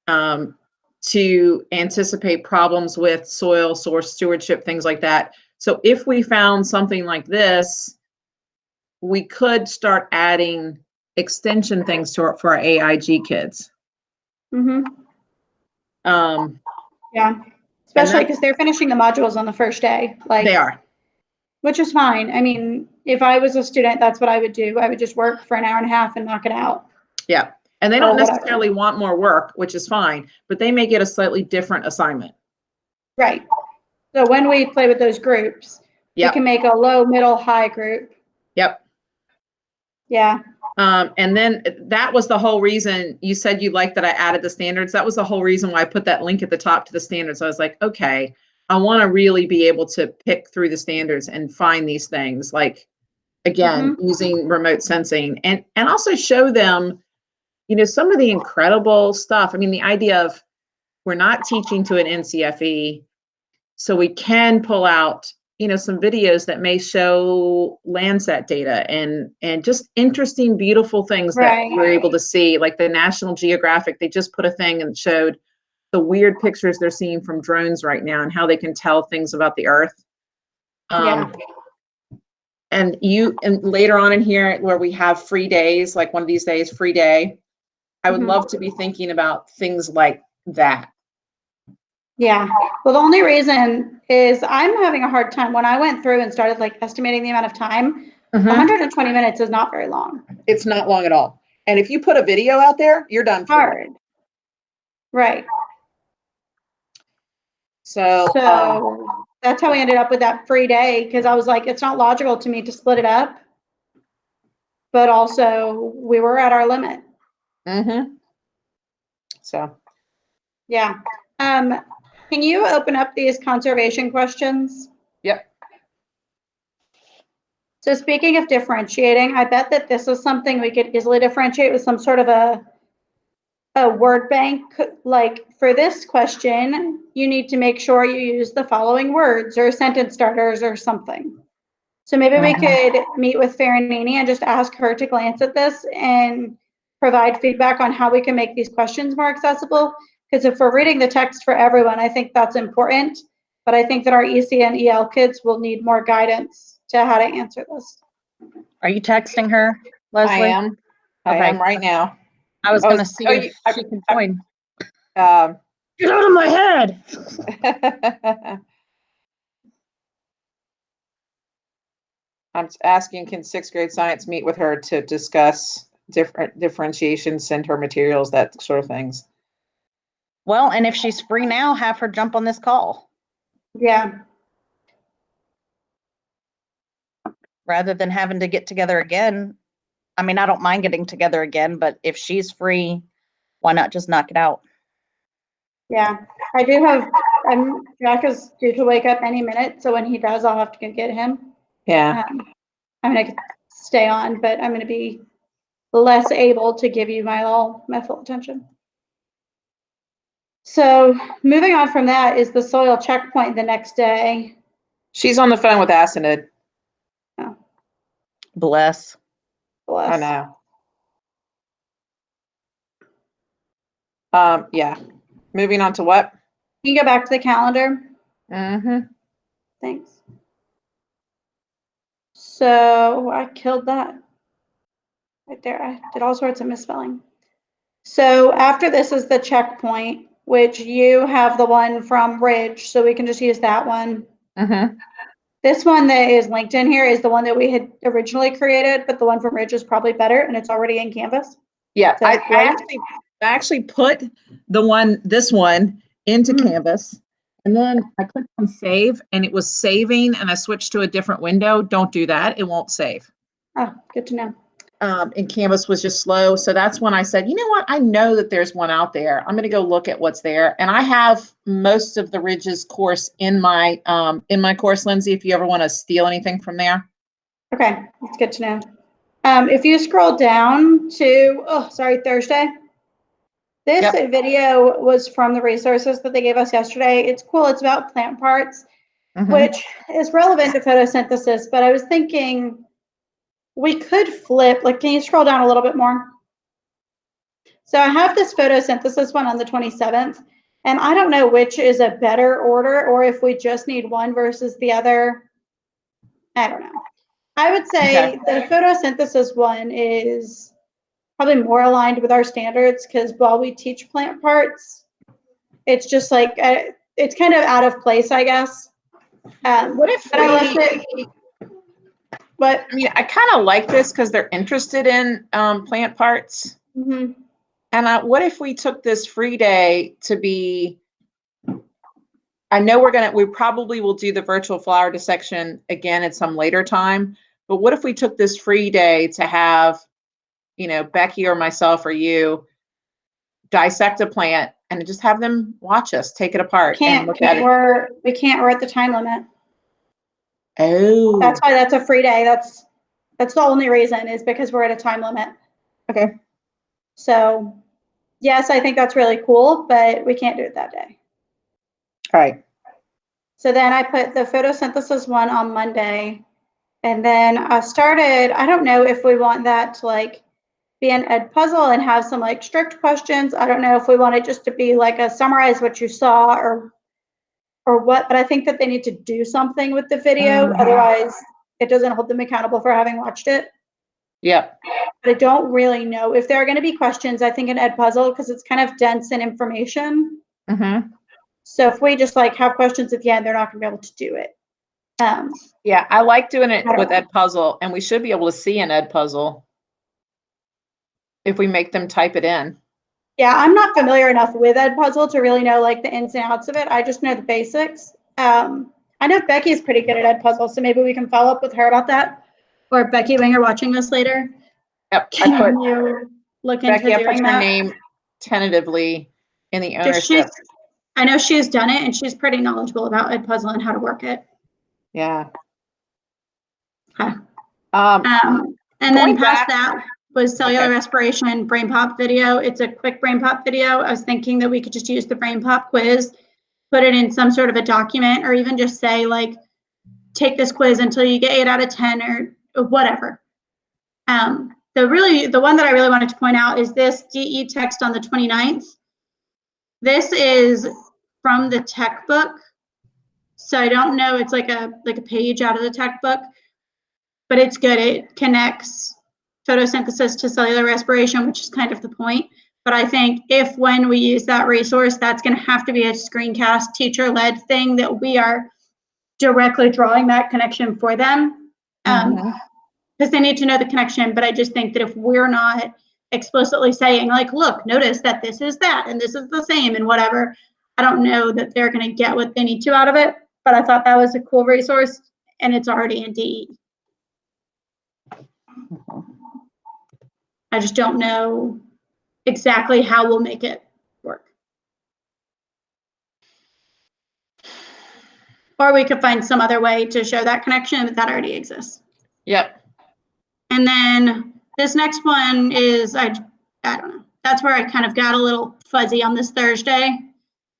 to anticipate problems with soil source stewardship, things like that. So if we found something like this, we could start adding extension things for our AIG kids. Yeah, especially because they're finishing the modules on the first day. Like they are. Which is fine. I mean, if I was a student, that's what I would do. I would just work for an hour and a half and knock it out. Yeah. And they don't whatever. necessarily want more work, which is fine, but they may get a slightly different assignment. Right. So when we play with those groups, we can make a low, middle, high group. Yep. Yeah. And then that was the whole reason you said you liked that I added the standards. That was the whole reason why I put that link at the top to the standards. I was like, okay, I want to really be able to pick through the standards and find these things, like, again, using remote sensing, and also show them, some of the incredible stuff. I mean, the idea of we're not teaching to an NCFE, so we can pull out, some videos that may show Landsat data and just interesting, beautiful things that we're able to see, like the National Geographic. They just put a thing and showed the weird pictures they're seeing from drones right now and how they can tell things about the Earth. And later on in here, where we have free days, like one of these days, free day, I would love to be thinking about things like that. Yeah. Well, the only reason is I'm having a hard time. When I went through and started like estimating the amount of time, 120 minutes is not very long. It's not long at all. And if you put a video out there, you're done. Hard. Right. So that's how we ended up with that free day, because I was like, it's not logical to me to split it up. But also we were at our limit. So. Yeah. Can you open up these conservation questions? Yep. So speaking of differentiating, I bet that this is something we could easily differentiate with some sort of a word bank. Like for this question, you need to make sure you use the following words or sentence starters or something. So maybe we could meet with Farinini and just ask her to glance at this and provide feedback on how we can make these questions more accessible. Because if we're reading the text for everyone, I think that's important. But I think that our EC and EL kids will need more guidance to how to answer this. Are you texting her, Leslie? I am right now. I was going to see if she can join. Get out of my head. I'm asking, can 6th grade science meet with her to discuss different differentiation, send her materials, that sort of things? Well, and if she's free now, have her jump on this call. Yeah. Rather than having to get together again. I mean, I don't mind getting together again, but if she's free, why not just knock it out? Yeah, I do have, Jack is due to wake up any minute. So when he does, I'll have to go get him. Yeah. I'm going to stay on, but I'm going to be less able to give you my full attention. So moving on from that is the soil checkpoint the next day. She's on the phone with Asinid. Oh. Bless. I know. Yeah. Moving on to what? Can you go back to the calendar? Thanks. So I killed that right there. I did all sorts of misspelling. So after this is the checkpoint, which you have the one from Ridge, so we can just use that one. This one that is linked in here is the one that we had originally created, but the one from Ridge is probably better, and it's already in Canvas. Yeah, So I actually put this one into Canvas, and then I clicked on save, and it was saving, and I switched to a different window. Don't do that; it won't save. Oh, good to know. And Canvas was just slow, so that's when I said, you know what? I know that there's one out there. I'm going to go look at what's there, and I have most of the Ridge's course in my course, Lindsay. If you ever want to steal anything from there. Okay, that's good to know. If you scroll down to Thursday. This video was from the resources that they gave us yesterday. It's cool. It's about plant parts, which is relevant to photosynthesis. But I was thinking we could flip. Like, can you scroll down a little bit more? So I have this photosynthesis one on the 27th, and I don't know which is a better order or if we just need one versus the other. I don't know. I would say the photosynthesis one is probably more aligned with our standards, because while we teach plant parts, it's just like it's kind of out of place, I guess. What if I left it? But I mean, I kind of like this because they're interested in plant parts. And what if we took this free day to be, I know we probably will do the virtual flower dissection again at some later time, but what if we took this free day to have, Becky or myself or you dissect a plant and just have them watch us take it apart and look at it? We can't, we're at the time limit. Oh. That's why that's a free day. That's the only reason, is because we're at a time limit. Okay. So yes, I think that's really cool, but we can't do it that day. All right. So then I put the photosynthesis one on Monday, and then I started, I don't know if we want that to like be an ed puzzle and have some like strict questions. I don't know if we want it just to be like a summarize what you saw or what, but I think that they need to do something with the video. Otherwise it doesn't hold them accountable for having watched it. Yep. But I don't really know if there are going to be questions. I think an ed puzzle, because it's kind of dense in information. So if we just like have questions at the end, they're not going to be able to do it. Yeah, I like doing it with ed puzzle, and we should be able to see an ed puzzle if we make them type it in. Yeah, I'm not familiar enough with ed puzzle to really know like the ins and outs of it. I just know the basics. I know Becky's pretty good at ed puzzle, so maybe we can follow up with her about that. Or Becky, when you're watching this later, Yep. can you look into Becky, I doing put that? her name tentatively in the ownership. I know she's done it, and she's pretty knowledgeable about ed puzzle and how to work it. Yeah. Okay. And then past that was cellular respiration brain pop video. It's a quick brain pop video. I was thinking that we could just use the brain pop quiz, put it in some sort of a document, or even just say like, take this quiz until you get 8 out of 10 or whatever. The one that I really wanted to point out is this DE text on the 29th. This is from the tech book. So I don't know, it's like a page out of the tech book, but it's good. It connects photosynthesis to cellular respiration, which is kind of the point. But I think when we use that resource, that's going to have to be a screencast teacher-led thing that we are directly drawing that connection for them. Because they need to know the connection. But I just think that if we're not explicitly saying like, look, notice that this is that and this is the same and whatever, I don't know that they're going to get what they need to out of it. But I thought that was a cool resource, and it's already in DE. I just don't know exactly how we'll make it work. Or we could find some other way to show that connection, but that already exists. Yep. And then this next one is, I don't know. That's where I kind of got a little fuzzy on this Thursday.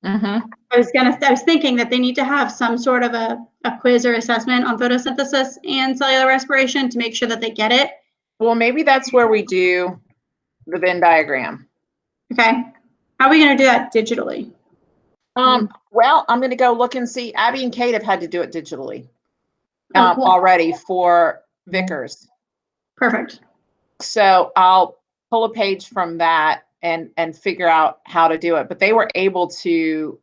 I was thinking that they need to have some sort of a quiz or assessment on photosynthesis and cellular respiration to make sure that they get it. Well, maybe that's where we do the Venn diagram. Okay. How are we going to do that digitally? Well, I'm going to go look and see. Abby and Kate have had to do it digitally already for Vickers. Perfect. So I'll pull a page from that and figure out how to do it. But they were able to,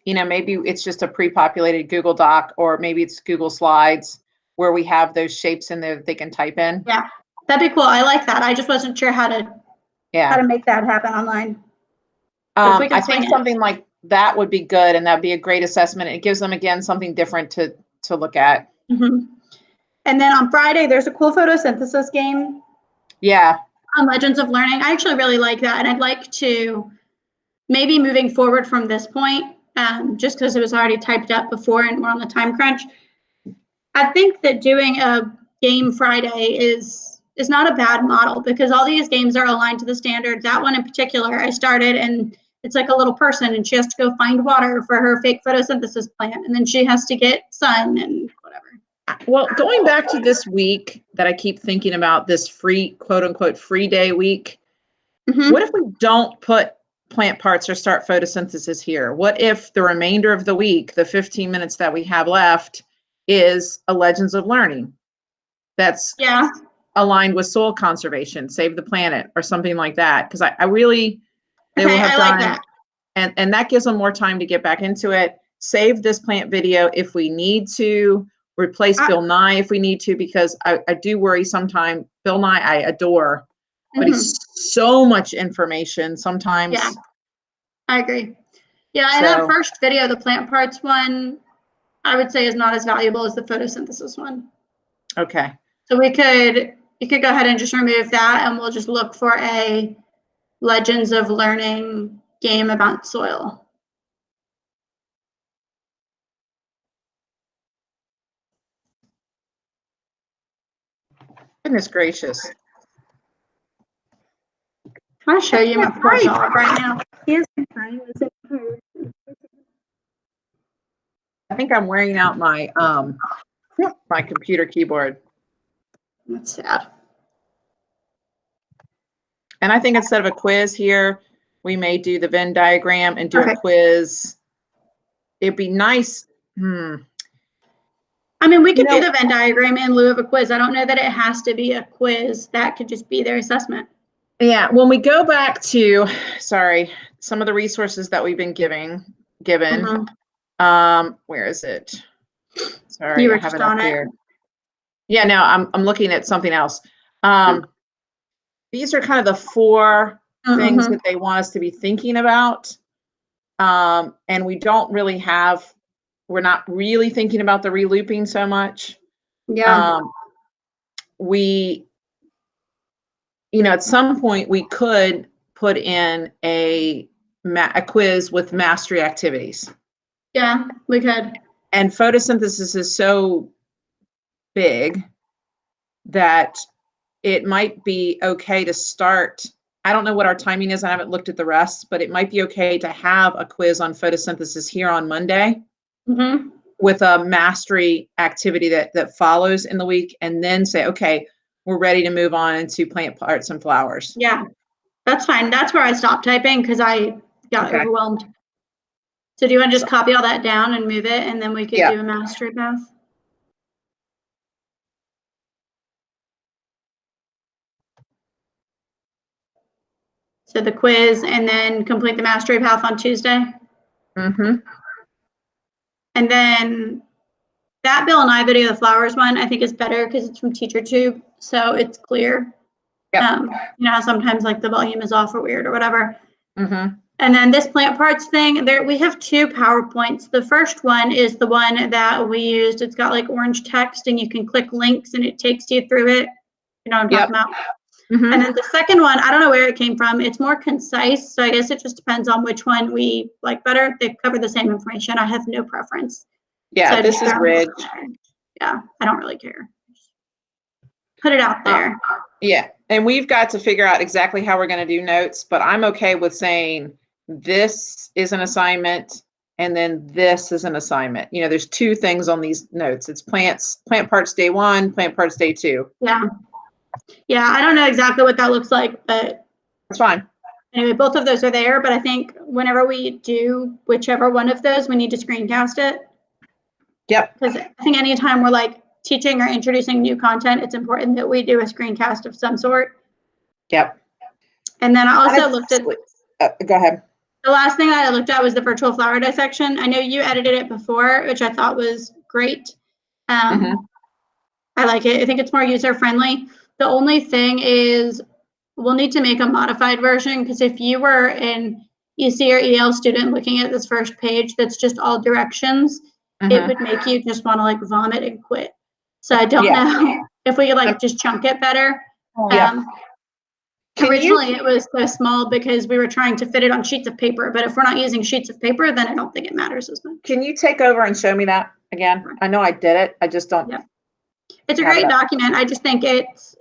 maybe it's just a pre-populated Google Doc, or maybe it's Google Slides where we have those shapes in there that they can type in. Yeah, that'd be cool. I like that. I just wasn't sure how to make that happen online. I think something like that would be good, and that'd be a great assessment. It gives them, again, something different to look at. And then on Friday, there's a cool photosynthesis game. Yeah. On Legends of Learning. I actually really like that, and I'd like to maybe moving forward from this point, just because it was already typed up before and we're on the time crunch. I think that doing a game Friday is not a bad model, because all these games are aligned to the standard. That one in particular, I started, and it's like a little person, and she has to go find water for her fake photosynthesis plant, and then she has to get sun and whatever. Well, going back to this week that I keep thinking about, this free, quote unquote, free day week, what if we don't put plant parts or start photosynthesis here? What if the remainder of the week, the 15 minutes that we have left, is a Legends of Learning that's aligned with soil conservation, save the planet, or something like that? Because I really, they will have time, like that. And that gives them more time to get back into it. Save this plant video if we need to. Replace Bill Nye if we need to, because I do worry sometimes. Bill Nye, I adore, but it's so much information sometimes. Yeah, I agree. Yeah, and that first video, the plant parts one, I would say is not as valuable as the photosynthesis one. Okay. So you could go ahead and just remove that, and we'll just look for a Legends of Learning game about soil. Goodness gracious. I want to show you my poor dog right now. He is crying. I think I'm wearing out my my computer keyboard. That's sad. And I think instead of a quiz here, we may do the Venn diagram and do a quiz. It'd be nice. I mean, we could do the Venn diagram in lieu of a quiz. I don't know that it has to be a quiz. That could just be their assessment. Yeah, when we go back to, some of the resources that we've been given. Where is it? Sorry, I have it up here. Yeah, no, I'm looking at something else. These are kind of the 4 things that they want us to be thinking about. And we don't really have, we're not really thinking about the relooping so much. Yeah. We, at some point we could put in a quiz with mastery activities. Yeah, we could. And photosynthesis is so big that it might be okay to start. I don't know what our timing is. I haven't looked at the rest, but it might be okay to have a quiz on photosynthesis here on Monday with a mastery activity that follows in the week, and then say, okay, we're ready to move on into plant parts and flowers. Yeah, that's fine. That's where I stopped typing because I got overwhelmed. So do you want to just copy all that down and move it, and then we could do a mastery path? So the quiz, and then complete the mastery path on Tuesday. And then that Bill and I video, the flowers one, I think is better because it's from TeacherTube, so it's clear. You know how sometimes like the volume is off or weird or whatever. And then this plant parts thing, we have 2 PowerPoints. The first one is the one that we used. It's got like orange text, and you can click links, and it takes you through it. You know what I'm talking about? And then the second one, I don't know where it came from. It's more concise, so I guess it just depends on which one we like better. They cover the same information. I have no preference. Yeah, so this is Ridge. Yeah, I don't really care. Put it out there. Yeah, and we've got to figure out exactly how we're going to do notes, but I'm okay with saying this is an assignment and then this is an assignment. There's 2 things on these notes. It's plant parts day 1, plant parts day 2. Yeah, I don't know exactly what that looks like, but that's fine. Anyway, both of those are there, but I think whenever we do whichever one of those, we need to screencast it. Because I think anytime we're like teaching or introducing new content, it's important that we do a screencast of some sort. And then I also looked at go ahead. The last thing I looked at was the virtual flower dissection. I know you edited it before, which I thought was great. I like it. I think it's more user friendly. The only thing is we'll need to make a modified version, because if you were an EC or EL student looking at this first page that's just all directions, it would make you just want to like vomit and quit. So I don't know if we could like just chunk it better. Originally it was so small because we were trying to fit it on sheets of paper, but if we're not using sheets of paper, then I don't think it matters as much. Can you take over and show me that again? I know I did it. I just don't. It's a great document. I just think it's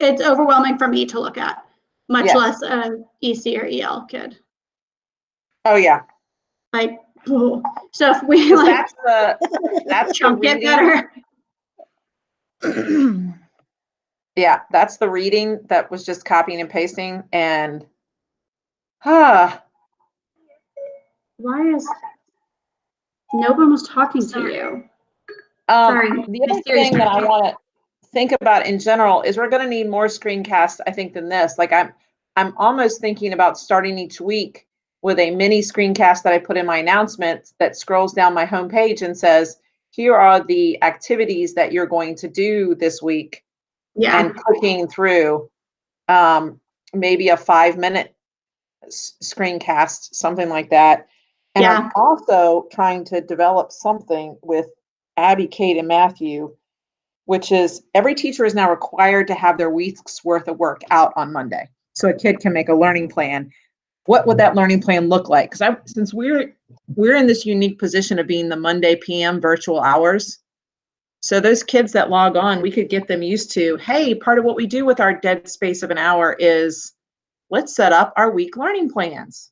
overwhelming for me to look at, much less an EC or EL kid. Oh yeah. Like, so if we like that's chunk it better. Yeah, that's the reading that was just copying and pasting, and why is no one was talking to you? Sorry. The other thing that I want to think about in general is we're going to need more screencasts, I think, than this. Like I'm almost thinking about starting each week with a mini screencast that I put in my announcements that scrolls down my homepage and says, here are the activities that you're going to do this week. And clicking through, maybe a 5-minute screencast, something like that. And Yeah. I'm also trying to develop something with Abby, Kate, and Matthew, which is every teacher is now required to have their week's worth of work out on Monday. So a kid can make a learning plan. What would that learning plan look like? Because since we're in this unique position of being the Monday PM virtual hours, so those kids that log on, we could get them used to, hey, part of what we do with our dead space of an hour is let's set up our week learning plans.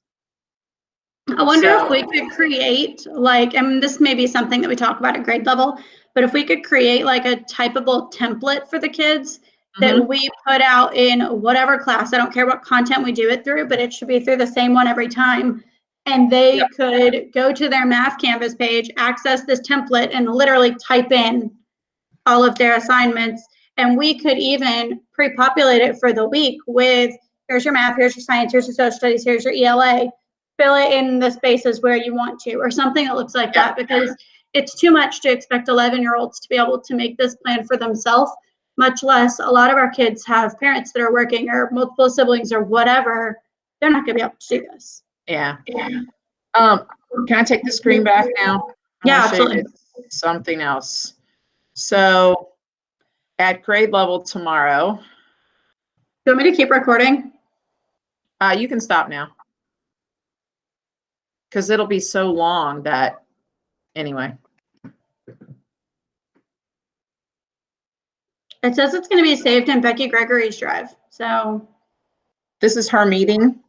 I wonder if we could create like, and this may be something that we talk about at grade level, but if we could create like a typable template for the kids that we put out in whatever class, I don't care what content we do it through, but it should be through the same one every time. And they could go to their math canvas page, access this template, and literally type in all of their assignments. And we could even pre-populate it for the week with, here's your math, here's your science, here's your social studies, here's your ELA. Fill it in the spaces where you want to, or something that looks like that, because it's too much to expect 11-year-olds to be able to make this plan for themselves, much less a lot of our kids have parents that are working or multiple siblings or whatever. They're not going to be able to do this. Yeah. Can I take the screen back now? Yeah, absolutely. Something else. So at grade level tomorrow. Do you want me to keep recording? You can stop now. Because it'll be so long that, anyway. It says it's going to be saved in Becky Gregory's drive. So this is her meeting.